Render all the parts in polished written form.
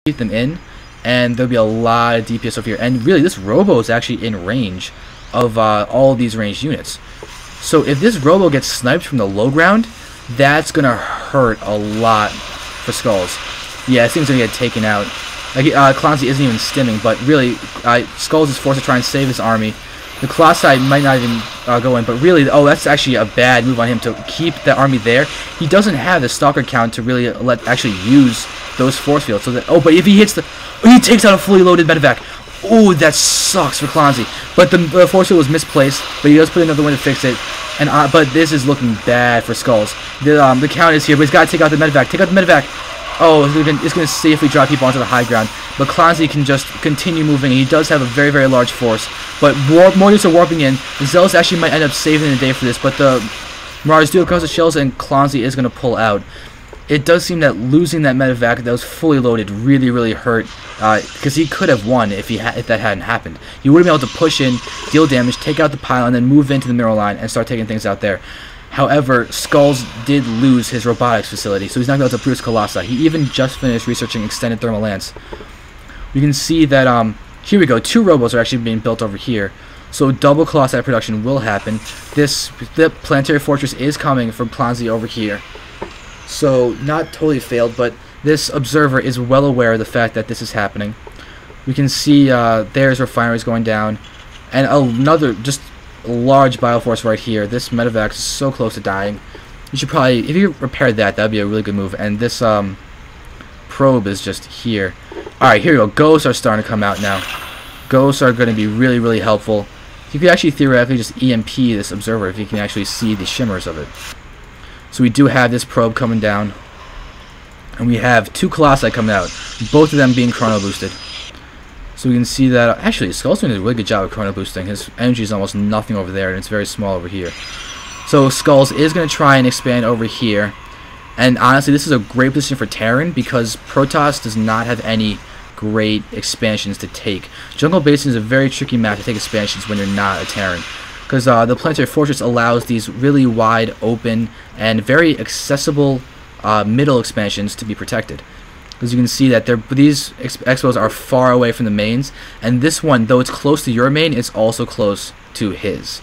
keep them in, and there'll be a lot of DPS over here. And really, this Robo is actually in range of all of these ranged units. So if this Robo gets sniped from the low ground, that's gonna hurt a lot for Skulls. Yeah, this thing's gonna get taken out. Like, Clonze isn't even stimming, but really, Skulls is forced to try and save his army. The Colossi might not even go in, but really, oh, that's actually a bad move on him to keep the army there. He doesn't have the Stalker count to really actually use those force fields. So that, oh, but if he hits he takes out a fully loaded medevac. Oh, that sucks for Clonze. But the force field was misplaced, but he does put another one to fix it. And but this is looking bad for Skulls. The count is here, but he's got to take out the medevac. Take out the medevac. Oh, it's going to safely draw people onto the high ground. But Clonze can just continue moving. He does have a very, very large force. But more units are warping in. The Zealots actually might end up saving the day for this. But the Marauders do have Cross of Shells, and Clonze is going to pull out. It does seem that losing that medevac that was fully loaded really, really hurt. Because he could have won if that hadn't happened. He would have been able to push in, deal damage, take out the pylon, then move into the mineral line and start taking things out there. However, Skulls did lose his robotics facility, so he's not going to be able to produce Colossi. He even just finished researching extended thermal lance. We can see that, here we go, 2 robos are actually being built over here. So double Colossi production will happen. The planetary fortress is coming from Clonze over here. So, not totally failed, but this observer is well aware of the fact that this is happening. We can see there's refineries going down, and another just large bioforce right here. This medevac is so close to dying. You should probably, if you repair that, that'd be a really good move. And this probe is just here. Alright, here we go. Ghosts are starting to come out now. Ghosts are going to be really, really helpful. You could actually theoretically just EMP this observer if you can actually see the shimmers of it. So we do have this probe coming down. And we have 2 Colossi coming out. Both of them being chrono boosted. So we can see that, actually, Skull's doing a really good job of chrono boosting. His energy is almost nothing over there, and it's very small over here. So Skulls is going to try and expand over here. And honestly, this is a great position for Terran, because Protoss does not have any great expansions to take. Jungle Basin is a very tricky map to take expansions when you're not a Terran. Because the Planetary Fortress allows these really wide, open, and very accessible middle expansions to be protected. As you can see that these expos are far away from the mains, and this one, though it's close to your main, it's also close to his,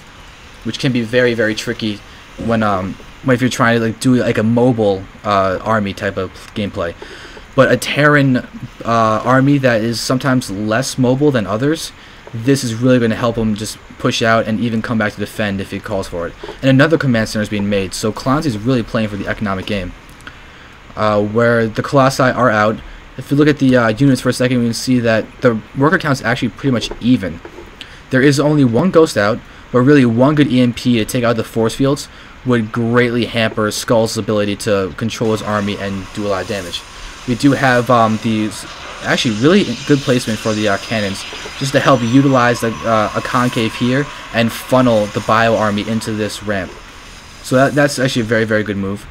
which can be very, very tricky when if you're trying to do a mobile army type of gameplay. But a Terran army that is sometimes less mobile than others, this is really going to help him just push out and even come back to defend if he calls for it. And another command center is being made, so Clonze is really playing for the economic game. Where the Colossi are out. If you look at the units for a second, we can see that the worker count is actually pretty much even. There is only 1 ghost out, but really 1 good EMP to take out the force fields would greatly hamper Skull's ability to control his army and do a lot of damage. We do have these actually really good placement for the cannons, just to help utilize a concave here and funnel the bio army into this ramp. So that's actually a very, very good move.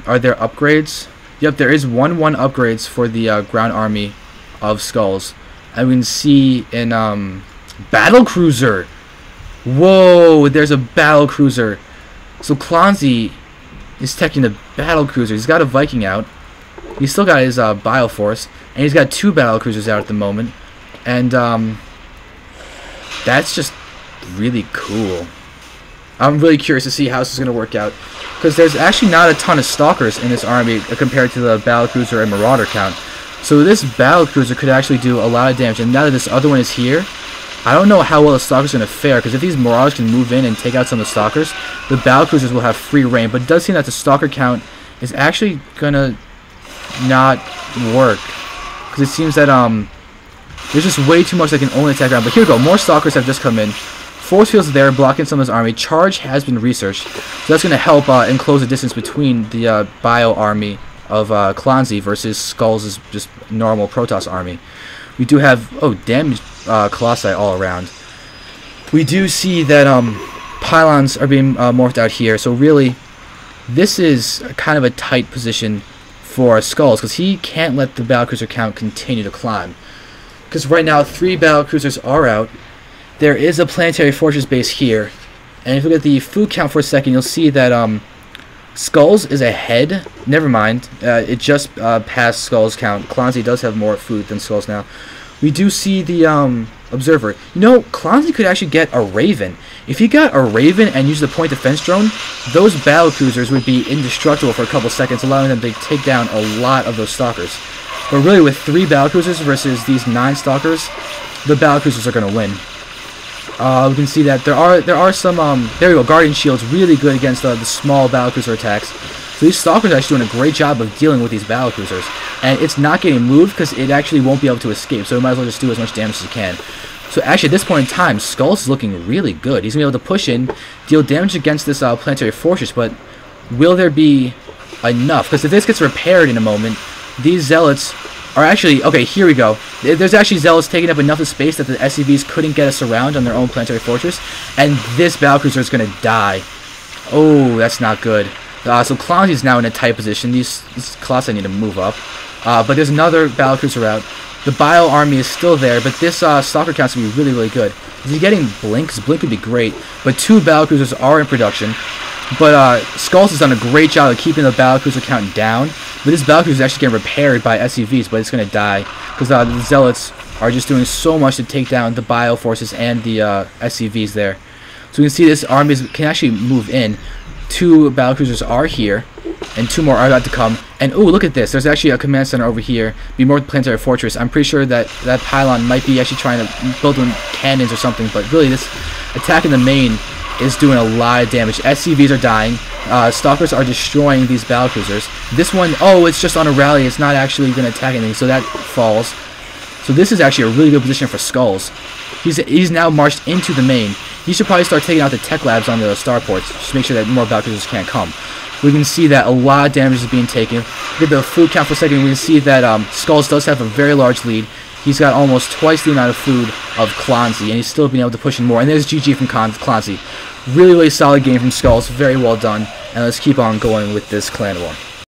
Are there upgrades? Yep, there is 1/1 upgrades for the ground army of Skulls. And we can see in battle cruiser. Whoa, there's a battle cruiser. So Clonze is teching the battle cruiser. He's got a Viking out. He's still got his Bioforce, and he's got 2 battle cruisers out at the moment. And that's just really cool. I'm really curious to see how this is going to work out, because there's actually not a ton of Stalkers in this army compared to the Battlecruiser and Marauder count. So this Battlecruiser could actually do a lot of damage, and now that this other one is here, I don't know how well the Stalker's going to fare, because if these Marauders can move in and take out some of the Stalkers, the Battlecruisers will have free reign, but it does seem that the Stalker count is actually going to not work, because it seems that there's just way too much that can only attack around. But here we go, more Stalkers have just come in. Force fields are there, blocking some of his army. Charge has been researched, so that's going to help enclose the distance between the bio army of Clonze versus Skulls' just normal Protoss army. We do have damaged Colossi all around. We do see that pylons are being morphed out here, so really this is kind of a tight position for Skulls, because he can't let the battlecruiser count continue to climb. Because right now 3 battlecruisers are out. There is a planetary fortress base here, and if you look at the food count for a second, you'll see that Skulls is ahead. Never mind. It just passed Skulls count. Clonze does have more food than Skulls now. We do see the Observer. You know, Clonze could actually get a Raven. If he got a Raven and used the point defense drone, those battle cruisers would be indestructible for a couple seconds, allowing them to take down a lot of those stalkers. But really, with 3 battle cruisers versus these 9 stalkers, the battle cruisers are going to win. We can see that there are some there we go, Guardian Shield's really good against the small battle cruiser attacks. So these stalkers are actually doing a great job of dealing with these battle cruisers, and it's not getting moved because it actually won't be able to escape. So we might as well just do as much damage as it can. So actually, at this point in time, Skulls is looking really good. He's gonna be able to push in, deal damage against this planetary fortress, but will there be enough? Because if this gets repaired in a moment, these zealots are actually... Okay, here we go. There's actually zealots taking up enough of space that the SCVs couldn't get us around on their own planetary fortress, and this battlecruiser is going to die. Oh, that's not good. So Clonze is now in a tight position. These Colossi need to move up. But there's another battlecruiser out. The Bio army is still there, but this Stalker count's going to be really, really good. Is he getting Blink? Because Blink would be great. But 2 battlecruisers are in production. But Skulls has done a great job of keeping the battlecruiser count down. But this battlecruiser is actually getting repaired by SCVs, but it's going to die. Because the Zealots are just doing so much to take down the Bio forces and the SCVs there. So we can see this army can actually move in. 2 battlecruisers are here, and 2 more are about to come. And oh, look at this. There's actually a command center over here. Be more planetary fortress. I'm pretty sure that that pylon might be actually trying to build them cannons or something. But really, this attack in the main is doing a lot of damage. SCVs are dying. Stalkers are destroying these battlecruisers. This one, oh, it's just on a rally. It's not actually going to attack anything, so that falls. So this is actually a really good position for Skulls. He's now marched into the main. He should probably start taking out the tech labs on the starports, just to make sure that more battlecruisers can't come. We can see that a lot of damage is being taken. Look at the food count for a second. We can see that Skulls does have a very large lead. He's got almost twice the amount of food of Clonze, and he's still being able to push in more. And there's GG from Clonze. Really, really solid game from Skulls. Very well done. And let's keep on going with this clan war.